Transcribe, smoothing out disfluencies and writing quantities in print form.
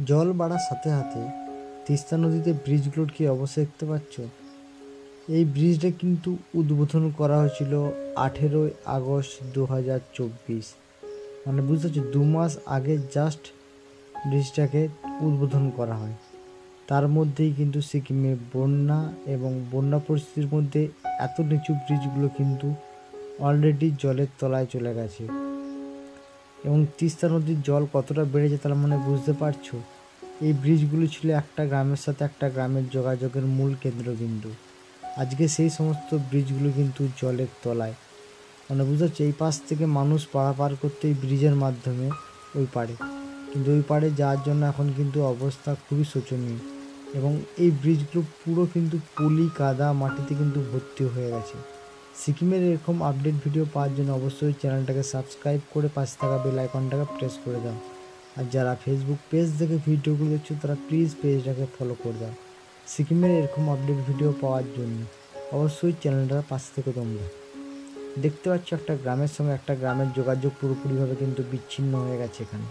জল বাড়ার সাথে সাথে তিস্তা নদীতে ব্রিজগুলোর কী অবস্থা দেখতে পাচ্ছ। এই ব্রিজটা কিন্তু উদ্বোধন করা হয়েছিল 18ই আগস্ট 2024, মানে বুঝতে পারছো 2 মাস আগে জাস্ট ব্রিজটাকে উদ্বোধন করা হয়। তার মধ্যেই কিন্তু সিকিমে বন্যা এবং বন্যা পরিস্থিতির মধ্যে এত নিচু ব্রিজগুলো কিন্তু অলরেডি জলের তলায় চলে গেছে। এবং তিস্তা নদীর জল কতটা বেড়েছে তার মানে বুঝতে পারছো। এই ব্রিজগুলি ছিল একটা গ্রামের সাথে একটা গ্রামের যোগাযোগের মূল কেন্দ্রবিন্দু। আজকে সেই সমস্ত ব্রিজগুলো কিন্তু জলের তলায়, মানে বুঝতে পারছো। এই পাশ থেকে মানুষ পারাপার করতে এই ব্রিজের মাধ্যমে ওই পারে, কিন্তু ওই পারে যাওয়ার জন্য এখন কিন্তু অবস্থা খুবই শোচনীয়। এবং এই ব্রিজগুলো পুরো কিন্তু পলি কাদা মাটিতে কিন্তু ভর্তি হয়ে গেছে। সিকিমের এরকম আপডেট ভিডিও পাওয়ার জন্য অবশ্যই চ্যানেলটাকে সাবস্ক্রাইব করে পাশে থাকা বেল আইকনটাকে প্রেস করে দাও। আর যারা ফেসবুক পেজ থেকে ভিডিওগুলো দেখছো তারা প্লিজ পেজটাকে ফলো করে দাও। সিকিমের এরকম আপডেট ভিডিও পাওয়ার জন্য অবশ্যই চ্যানেলটার পাশে থেকে তোমরা দেখতে পাচ্ছ একটা গ্রামের সঙ্গে একটা গ্রামের যোগাযোগ পুরোপুরিভাবে কিন্তু বিচ্ছিন্ন হয়ে গেছে এখানে।